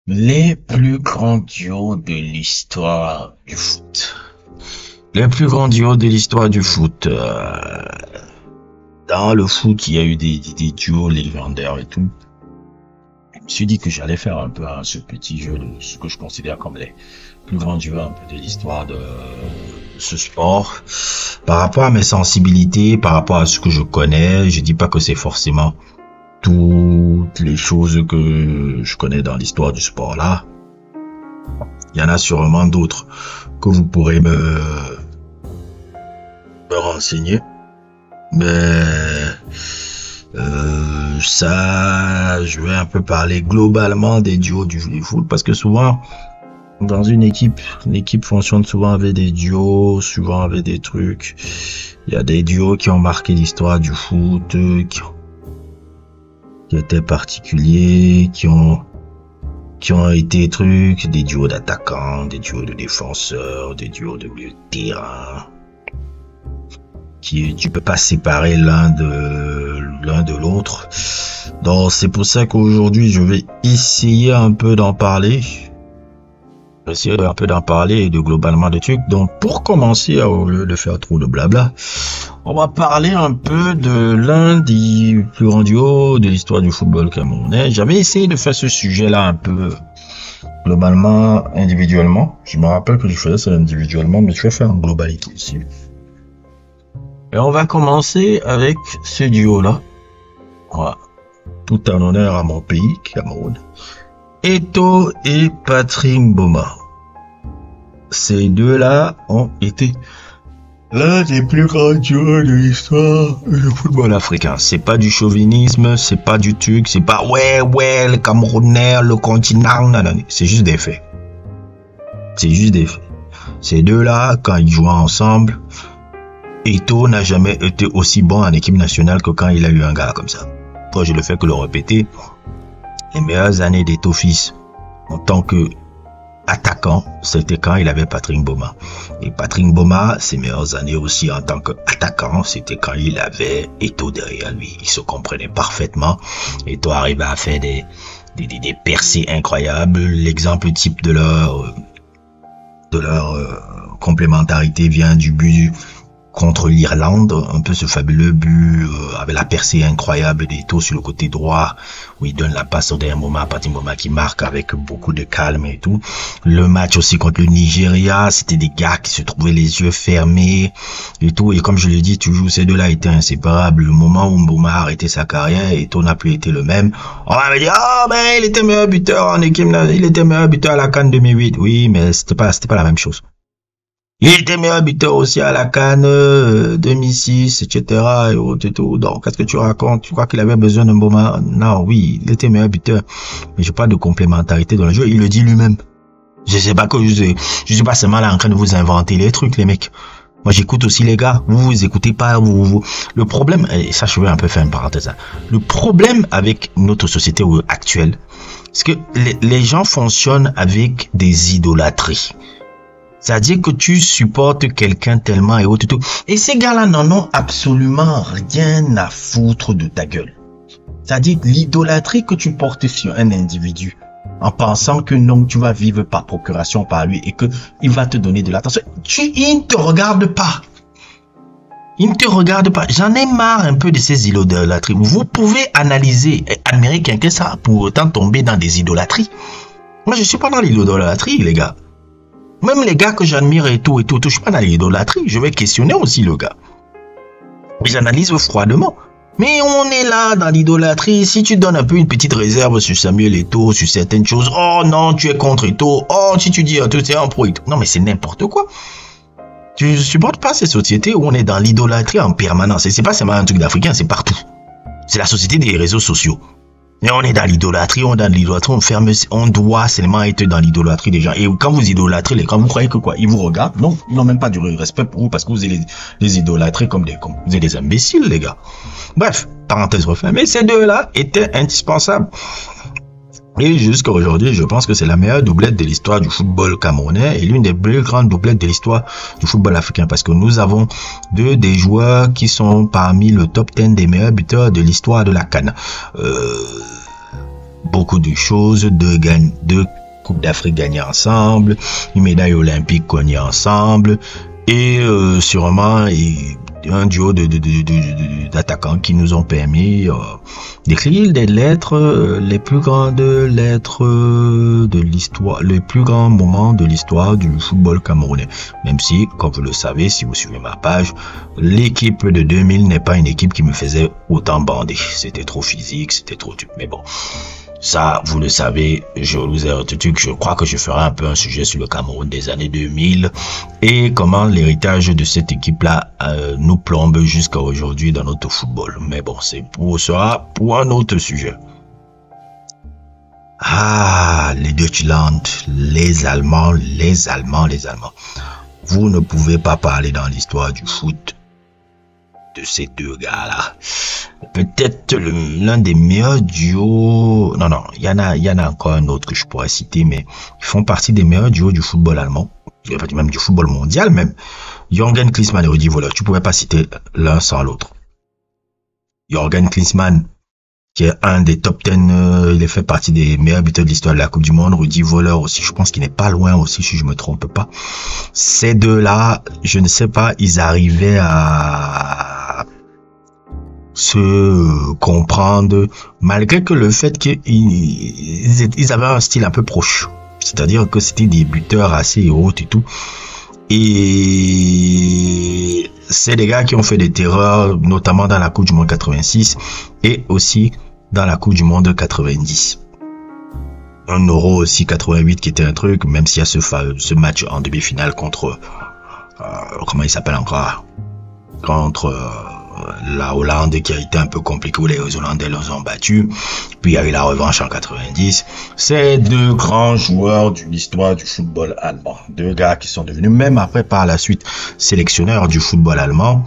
Les plus grands duos de l'histoire du foot. Les plus grands duos de l'histoire du foot. Dans le foot, il y a eu des duos légendaires et tout. Je me suis dit que j'allais faire un peu ce petit jeu de ce que je considère comme les plus grands duos un peu de l'histoire de ce sport. Par rapport à mes sensibilités, par rapport à ce que je connais, je dis pas que c'est forcément toutes les choses que je connais dans l'histoire du sport là. Il y en a sûrement d'autres que vous pourrez me renseigner. Mais ça, je vais un peu parler globalement des duos du foot parce que souvent, dans une l'équipe fonctionne souvent avec des duos, souvent avec des trucs. Il y a des duos qui ont marqué l'histoire du foot, qui étaient particuliers, qui ont été trucs, des duos d'attaquants, des duos de défenseurs, des duos de milieu de terrain, tu peux pas séparer l'un de l'autre. Donc c'est pour ça qu'aujourd'hui je vais essayer un peu d'en parler. Essayer un peu d'en parler et de globalement de trucs. Donc pour commencer, au lieu de faire trop de blabla, on va parler un peu de l'un des plus grands duos de l'histoire du football camerounais. J'avais essayé de faire ce sujet-là un peu globalement, individuellement. Je me rappelle que je faisais ça individuellement, mais je vais faire en globalité aussi. Et on va commencer avec ce duo-là. Voilà. Tout en honneur à mon pays, Cameroun. Eto'o et Patrick Mboma. Ces deux-là ont été l'un des plus grands duos de l'histoire du football africain. C'est pas du chauvinisme, c'est pas du truc, c'est pas ouais, le Camerounais, le continent, non. C'est juste des faits. C'est juste des faits. Ces deux-là, quand ils jouaient ensemble, Eto'o n'a jamais été aussi bon en équipe nationale que quand il a eu un gars comme ça. Moi, je ne fais que le répéter. Les meilleures années d'Eto'o fils en tant que attaquant, c'était quand il avait Patrick Mboma. Et Patrick Mboma, ses meilleures années aussi en tant qu'attaquant, c'était quand il avait Eto'o derrière lui. Ils se comprenaient parfaitement. Eto'o arrivait à faire des percées incroyables. L'exemple type de leur complémentarité vient du but contre l'Irlande, un peu ce fabuleux but avec la percée incroyable d'Eto'o sur le côté droit où il donne la passe au dernier moment à Patrick Mboma qui marque avec beaucoup de calme et tout. Le match aussi contre le Nigeria, c'était des gars qui se trouvaient les yeux fermés et tout. Et comme je le dis toujours, ces deux-là étaient inséparables. Le moment où Mboma a arrêté sa carrière, Eto'o n'a plus été le même. On va me dire, oh ben il était meilleur buteur en équipe, il était meilleur buteur à la CAN 2008. Oui, mais c'était pas la même chose. Il était meilleur buteur aussi à la CAN 2006, etc. et tout. Donc, qu'est-ce que tu racontes? Tu crois qu'il avait besoin d'un Mboma? Non, oui, il était meilleur buteur. Mais je parle de complémentarité dans le jeu. Il le dit lui-même. Je sais pas que je suis pas seulement là en train de vous inventer les trucs, les mecs. Moi, j'écoute aussi les gars. Vous écoutez pas, Le problème, et ça, je vais un peu faire une parenthèse là. Le problème avec notre société actuelle, c'est que les gens fonctionnent avec des idolâtries. C'est-à-dire que tu supportes quelqu'un tellement et tout. Et ces gars-là n'en ont absolument rien à foutre de ta gueule. C'est-à-dire l'idolâtrie que tu portes sur un individu en pensant que non, tu vas vivre par procuration par lui et que il va te donner de l'attention. Il ne te regarde pas. Il ne te regarde pas. J'en ai marre un peu de ces idolâtries. Vous pouvez analyser et admirer quelqu'un ça pour autant tomber dans des idolâtries. Moi, je suis pas dans l'idolâtrie, les gars. Même les gars que j'admire et tout, je suis pas dans l'idolâtrie. Je vais questionner aussi le gars. J'analyse froidement. Mais on est là dans l'idolâtrie. Si tu donnes un peu une petite réserve sur Samuel Eto'o, sur certaines choses. Oh non, tu es contre Eto'o. Oh, si tu dis tout c'est un pro Eto'o. Non, mais c'est n'importe quoi. Tu supportes pas ces sociétés où on est dans l'idolâtrie en permanence. Et c'est pas seulement un truc d'Africain, c'est partout. C'est la société des réseaux sociaux. Et on est dans l'idolâtrie, on doit seulement être dans l'idolâtrie des gens. Et quand vous idolâtrez les gens, vous croyez que quoi? Ils vous regardent? Non, ils n'ont même pas du respect pour vous parce que vous les idolâtrez comme vous êtes des imbéciles, les gars. Bref, parenthèse refermée, ces deux-là étaient indispensables. Et jusqu'à aujourd'hui, je pense que c'est la meilleure doublette de l'histoire du football camerounais et l'une des plus grandes doublettes de l'histoire du football africain parce que nous avons des joueurs qui sont parmi le top 10 des meilleurs buteurs de l'histoire de la CAN. beaucoup de choses, deux Coupes d'Afrique gagnées ensemble, une médaille olympique gagnée ensemble, et sûrement un duo d'attaquants qui nous ont permis d'écrire des lettres, les plus grandes lettres de l'histoire, les plus grands moments de l'histoire du football camerounais. Même si, comme vous le savez, si vous suivez ma page, l'équipe de 2000 n'est pas une équipe qui me faisait autant bander. C'était trop physique, c'était trop dur. Mais bon, ça, vous le savez, je vous ai retenu que je crois que je ferai un peu un sujet sur le Cameroun des années 2000 et comment l'héritage de cette équipe-là nous plombe jusqu'à aujourd'hui dans notre football. Mais bon, sera pour un autre sujet. Ah, les Deutschland, les Allemands. Vous ne pouvez pas parler dans l'histoire du foot de ces deux gars-là. Peut-être l'un des meilleurs duos. Non, il y en a encore un autre que je pourrais citer, mais ils font partie des meilleurs duos du football allemand, même du football mondial même. Jürgen Klinsmann et Rudi Völler, tu pouvais pas citer l'un sans l'autre. Jürgen Klinsmann, qui est un des top 10, il fait partie des meilleurs buteurs de l'histoire de la Coupe du Monde. Rudi Völler aussi, je pense qu'il n'est pas loin aussi, si je me trompe pas. Ces deux-là, je ne sais pas, ils arrivaient à se comprendre, malgré que le fait qu'ils avaient un style un peu proche. C'est-à-dire que c'était des buteurs assez hauts et tout. Et c'est des gars qui ont fait des terreurs, notamment dans la Coupe du Monde 86 et aussi dans la Coupe du Monde 90. Un Euro aussi 88 qui était un truc, même s'il y a ce match en demi-finale contre, comment il s'appelle encore, contre la Hollande qui a été un peu compliqué où les Hollandais les ont battus. Puis il y a eu la revanche en 90. C'est deux grands joueurs de l'histoire du football allemand. Deux gars qui sont devenus même après par la suite sélectionneurs du football allemand.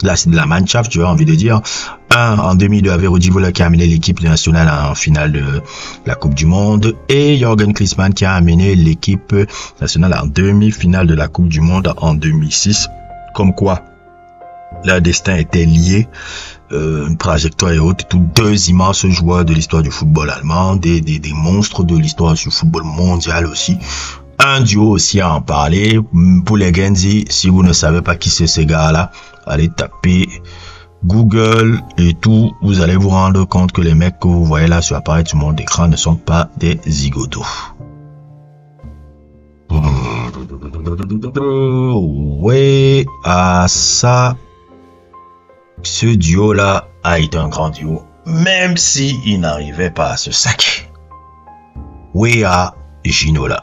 Là c'est de la Mannschaft, tu as envie de dire. Un en 2002 avec Rudi Völler qui a amené l'équipe nationale en finale de la Coupe du Monde. Et Jürgen Klinsmann qui a amené l'équipe nationale en demi-finale de la Coupe du Monde en 2006. Comme quoi leur destin était lié, une trajectoire et autres, tous deux immenses joueurs de l'histoire du football allemand, des monstres de l'histoire du football mondial aussi. Un duo aussi à en parler. Pour les Genzi, si vous ne savez pas qui c'est ces gars-là, allez taper Google et tout, vous allez vous rendre compte que les mecs que vous voyez là sur l'appareil du monde d'écran ne sont pas des zigotos. Ouais, ça, ce duo-là a été un grand duo, même si il n'arrivait pas à se saquer. Wea Ginola,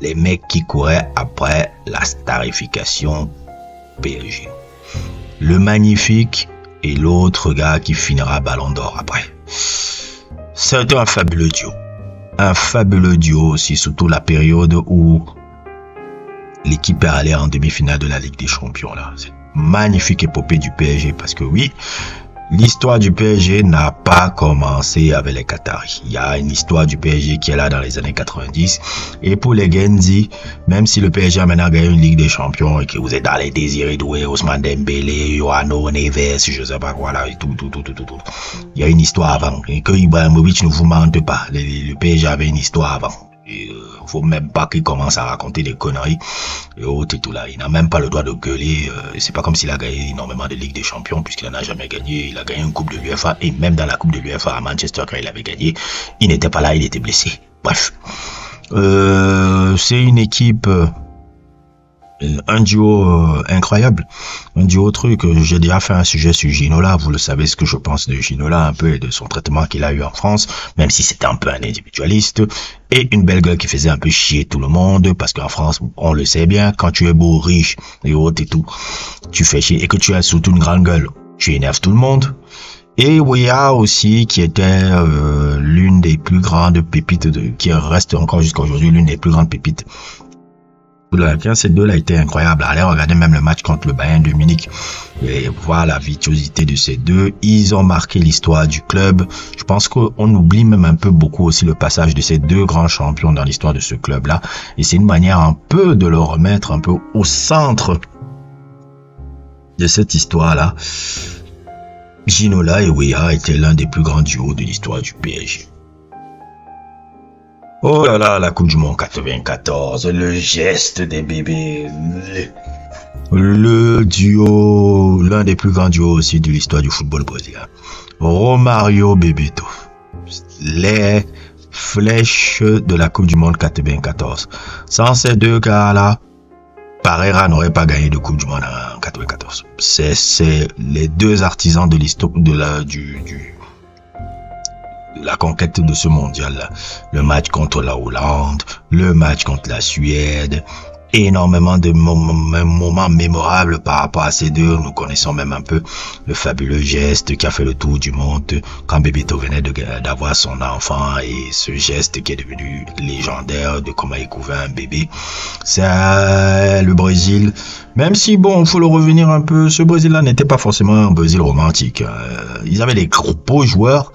les mecs qui couraient après la starification PSG. Le magnifique et l'autre gars qui finira Ballon d'Or après. C'était un fabuleux duo. Un fabuleux duo aussi, surtout la période où l'équipe est allée en demi-finale de la Ligue des Champions là. C'est magnifique épopée du PSG parce que oui, l'histoire du PSG n'a pas commencé avec les Qataris. Il y a une histoire du PSG qui est là dans les années 90. Et pour les Genzi, même si le PSG a maintenant gagné une Ligue des Champions et que vous êtes dans les Désiré Doué, Ousmane Dembélé, Yoannou, Neves, je sais pas quoi là, et tout. Il y a une histoire avant. Et que Ibrahimovic ne vous mente pas. Le PSG avait une histoire avant. Et faut même pas qu'il commence à raconter des conneries et autres et tout là. Il n'a même pas le droit de gueuler. C'est pas comme s'il a gagné énormément de Ligue des Champions puisqu'il n'en a jamais gagné. Il a gagné une coupe de l'UEFA et même dans la coupe de l'UEFA à Manchester quand il avait gagné, il n'était pas là, il était blessé. Bref, c'est une équipe, un duo incroyable, un duo truc. J'ai déjà fait un sujet sur Ginola, vous le savez ce que je pense de Ginola un peu et de son traitement qu'il a eu en France, même si c'était un peu un individualiste et une belle gueule qui faisait un peu chier tout le monde parce qu'en France on le sait bien, quand tu es beau, riche et autres et tout, tu fais chier et que tu as surtout une grande gueule, tu énerves tout le monde. Et Wea aussi qui était l'une des plus grandes pépites qui reste encore jusqu'à aujourd'hui l'une des plus grandes pépites. Ces deux-là étaient incroyables. Allez regarder même le match contre le Bayern de Munich et voir la virtuosité de ces deux. Ils ont marqué l'histoire du club. Je pense qu'on oublie même un peu beaucoup aussi le passage de ces deux grands champions dans l'histoire de ce club-là. Et c'est une manière un peu de le remettre un peu au centre de cette histoire-là. Ginola et Weah étaient l'un des plus grands duos de l'histoire du PSG. Oh là là, la Coupe du Monde 94, le geste des bébés, le duo, l'un des plus grands duos aussi de l'histoire du football brésilien. Romario Bebeto, les flèches de la Coupe du Monde 94. Sans ces deux gars-là, Parreira n'aurait pas gagné de Coupe du Monde en 94. C'est les deux artisans de l'histoire de la conquête de ce mondial-là. Le match contre la Hollande, le match contre la Suède, énormément de moments mémorables par rapport à ces deux. Nous connaissons même un peu le fabuleux geste qui a fait le tour du monde quand Bebeto venait d'avoir son enfant, et ce geste qui est devenu légendaire de comment il couvait un bébé. C'est le Brésil. Même si, bon, faut le revenir un peu, ce Brésil-là n'était pas forcément un Brésil romantique. Ils avaient des beaux joueurs.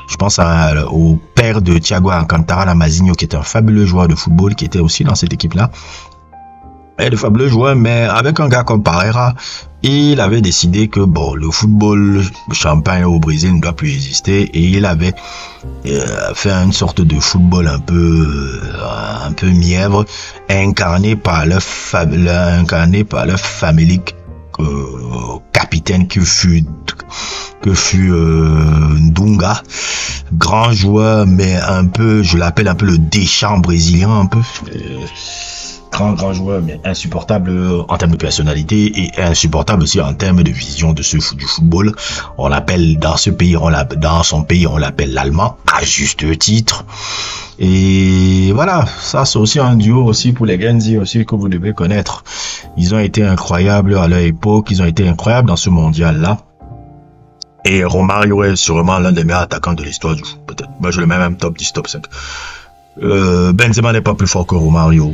Je pense au père de Thiago Alcantara, Lamazinho, qui était un fabuleux joueur de football, qui était aussi dans cette équipe-là. Et de fabuleux joueurs, mais avec un gars comme Parreira, il avait décidé que bon, le football champagne au Brésil ne doit plus exister, et il avait fait une sorte de football un peu mièvre, incarné par le famélique capitaine que fut Dunga, grand joueur, mais un peu, je l'appelle un peu le Deschamps brésilien, un peu. Grand joueur, mais insupportable en termes de personnalité et insupportable aussi en termes de vision du football. On l'appelle dans son pays, on l'appelle l'allemand, à juste titre. Et voilà, ça c'est aussi un duo aussi pour les Genzi aussi que vous devez connaître. Ils ont été incroyables à leur époque, ils ont été incroyables dans ce mondial-là. Et Romario est sûrement l'un des meilleurs attaquants de l'histoire du foot, peut-être. Moi je le mets même top 10, top 5. Benzema n'est pas plus fort que Romario.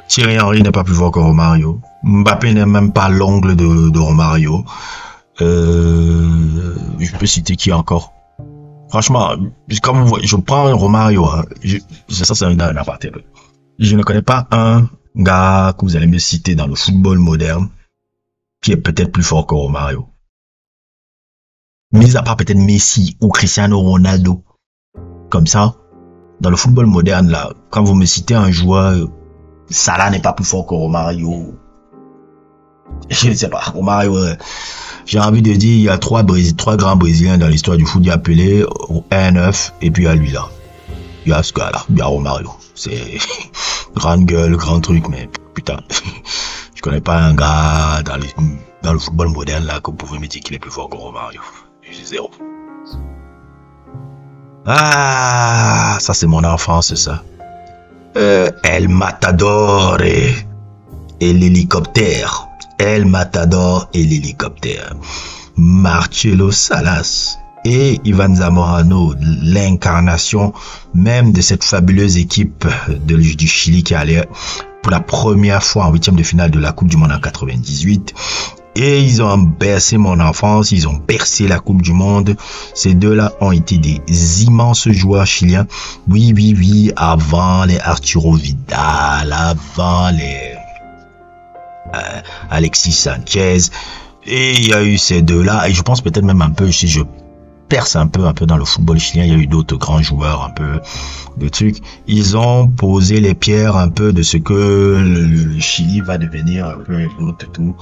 Thierry Henry n'est pas plus fort que Romario. Mbappé n'est même pas l'ongle de Romario. Je peux citer qui encore? Franchement, comme vous voyez, je prends Romario. Hein, ça c'est un aparté. Je ne connais pas un gars que vous allez me citer dans le football moderne qui est peut-être plus fort que Romario. Mis à part peut-être Messi ou Cristiano Ronaldo. Comme ça, dans le football moderne, là, quand vous me citez un joueur, Salah n'est pas plus fort que Romario. Je ne sais pas. Romario, j'ai envie de dire, il y a trois grands Brésiliens dans l'histoire du foot. Il y a Pelé, R9, et puis il y a lui là. Il y a ce gars-là, il y a Romario. C'est grande gueule, grand truc, mais putain, je connais pas un gars dans le football moderne là que vous pouvez me dire qu'il est plus fort que Romario. Zéro. Ah, ça c'est mon enfance, ça. El Matador et l'hélicoptère. El Matador et l'hélicoptère. Marcelo Salas et Ivan Zamorano, l'incarnation même de cette fabuleuse équipe du Chili qui allait pour la première fois en huitième de finale de la Coupe du Monde en 98. Et ils ont bercé mon enfance, ils ont bercé la Coupe du Monde. Ces deux-là ont été des immenses joueurs chiliens. Oui, avant les Arturo Vidal, avant les Alexis Sanchez. Et il y a eu ces deux-là. Et je pense peut-être même un peu, si je perce un peu dans le football chilien, il y a eu d'autres grands joueurs, un peu de trucs. Ils ont posé les pierres un peu de ce que le Chili va devenir un peu tout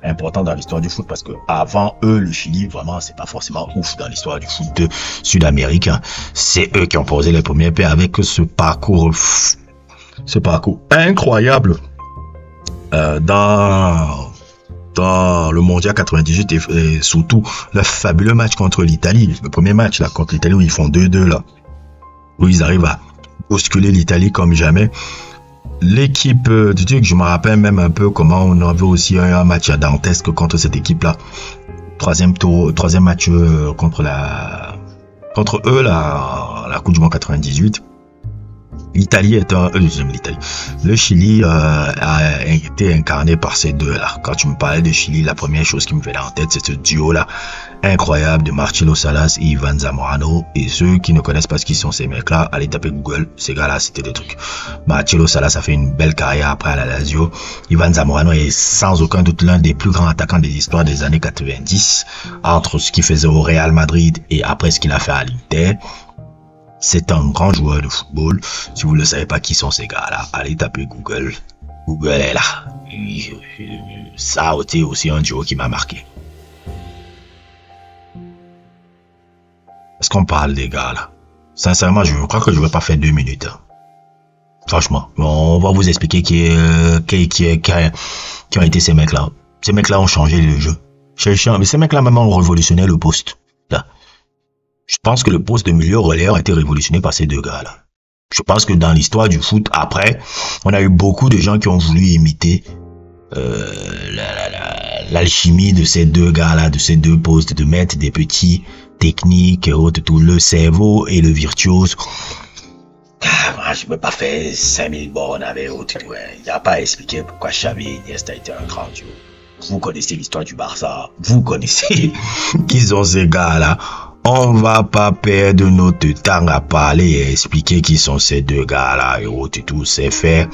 important dans l'histoire du foot, parce que avant eux, le Chili, vraiment, c'est pas forcément ouf dans l'histoire du foot sud-américain. C'est eux qui ont posé les premières pierres avec ce parcours incroyable dans le Mondial 98 et surtout le fabuleux match contre l'Italie, le premier match là contre l'Italie où ils font 2-2 là, où ils arrivent à bousculer l'Italie comme jamais. L'équipe du truc, je me rappelle même un peu comment on avait aussi un match dantesque contre cette équipe-là. Troisième match contre eux, la Coupe du Monde 98. L'Italie est j'aime l'Italie. Le Chili a été incarné par ces deux-là. Quand tu me parlais de Chili, la première chose qui me venait en tête, c'est ce duo-là incroyable de Marcelo Salas et Ivan Zamorano. Et ceux qui ne connaissent pas ce qui sont ces mecs-là, allez taper Google. Ces gars-là, c'était des trucs. Marcelo Salas a fait une belle carrière après à la Lazio. Ivan Zamorano est sans aucun doute l'un des plus grands attaquants des histoires des années 90. Entre ce qu'il faisait au Real Madrid et après ce qu'il a fait à l'Inter. C'est un grand joueur de football. Si vous ne savez pas qui sont ces gars-là, allez taper Google. Google est là. Ça a été aussi un duo qui m'a marqué. Est-ce qu'on parle des gars là? Sincèrement, je crois que je ne vais pas faire 2 minutes. Franchement, on va vous expliquer qui ont été ces mecs-là. Ces mecs-là ont changé le jeu. Mais ces mecs-là même ont révolutionné le poste. Là. Je pense que le poste de milieu relayeur a été révolutionné par ces deux gars-là. Je pense que dans l'histoire du foot, après, on a eu beaucoup de gens qui ont voulu imiter l'alchimie de ces deux gars-là, de ces deux postes, de mettre des petits techniques et autres, tout le cerveau et le virtuose. Moi, je ne peux pas faire 5000 bornes avec autres. Il n'y a pas à expliquer pourquoi Xavi et Iniesta étaient un grand duo. Vous connaissez l'histoire du Barça, vous connaissez qui sont ces gars-là. On va pas perdre notre temps à parler et expliquer qui sont ces deux gars-là et autres et tout. C'est faire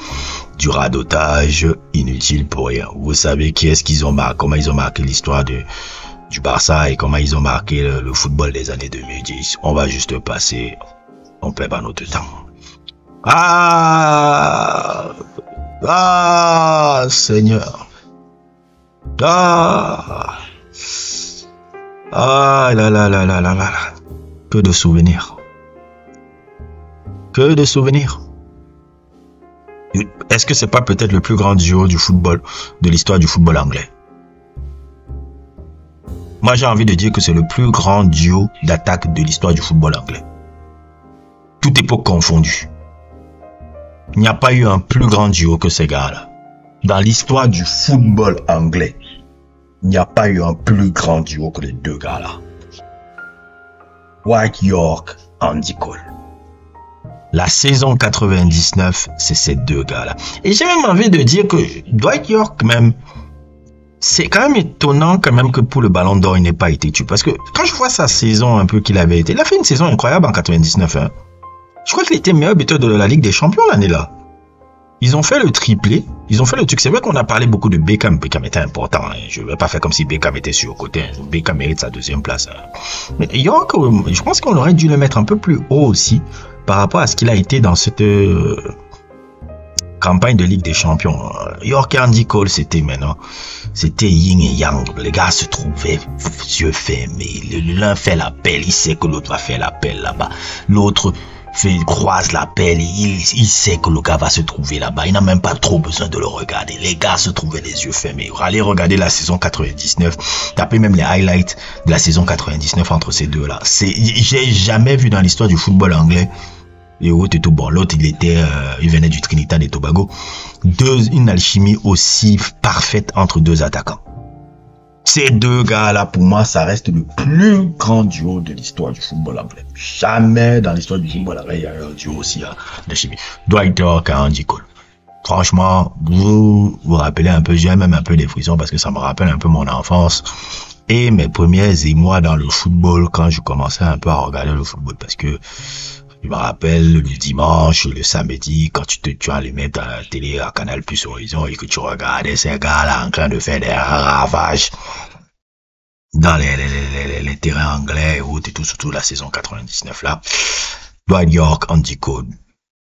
du radotage inutile pour rien. Vous savez qui est-ce qu'ils ont marqué, comment ils ont marqué l'histoire du Barça et comment ils ont marqué le football des années 2010. On va juste passer, on perd pas notre temps. Ah, Seigneur. Ah là là là là là là. Que de souvenirs. Que de souvenirs. Est-ce que c'est pas peut-être le plus grand duo du football, de l'histoire du football anglais? Moi j'ai envie de dire que c'est le plus grand duo d'attaque de l'histoire du football anglais. Toute époque confondue. Il n'y a pas eu un plus grand duo que ces gars-là. Dans l'histoire du football anglais. Il n'y a pas eu un plus grand duo que les deux gars-là. Dwight York, Andy Cole. La saison 99, c'est ces deux gars-là. Et j'ai même envie de dire que Dwight York, même, c'est quand même étonnant quand même que pour le Ballon d'Or, il n'ait pas été tué. Parce que quand je vois sa saison un peu qu'il avait été, il a fait une saison incroyable en 99. Hein. Je crois qu'il était meilleur buteur de la Ligue des Champions l'année-là. Ils ont fait le triplé, ils ont fait le truc. C'est vrai qu'on a parlé beaucoup de Beckham. Beckham était important. Hein. Je ne vais pas faire comme si Beckham était sur le côté. Hein. Beckham mérite sa deuxième place. Hein. Mais York, je pense qu'on aurait dû le mettre un peu plus haut aussi par rapport à ce qu'il a été dans cette campagne de Ligue des Champions. York et Andy Cole, c'était maintenant. C'était yin et yang. Les gars se trouvaient yeux fermés. L'un fait l'appel, il sait que l'autre va faire l'appel là-bas. L'autre croise l'appel, il sait que le gars va se trouver là-bas. Il n'a même pas trop besoin de le regarder. Les gars se trouvaient les yeux fermés. Allez regarder la saison 99. Tapez même les highlights de la saison 99 entre ces deux-là. J'ai jamais vu dans l'histoire du football anglais. Et tout bon. L'autre, il venait du Trinidad et Tobago. Une alchimie aussi parfaite entre deux attaquants. Ces deux gars-là, pour moi, ça reste le plus grand duo de l'histoire du football anglais. Jamais dans l'histoire du football anglais, il y a eu un duo aussi de chimie. Dwight York et Andy Cole. Franchement, vous vous rappelez un peu, j'ai même un peu des frissons parce que ça me rappelle un peu mon enfance et mes premiers émois dans le football quand je commençais un peu à regarder le football parce que je me rappelle le dimanche, le samedi, quand tu allumais ta télé à Canal Plus Horizon et que tu regardais ces gars-là en train de faire des ravages dans les terrains anglais et tout, surtout la saison 99 là. Dwight York, Andy Cole,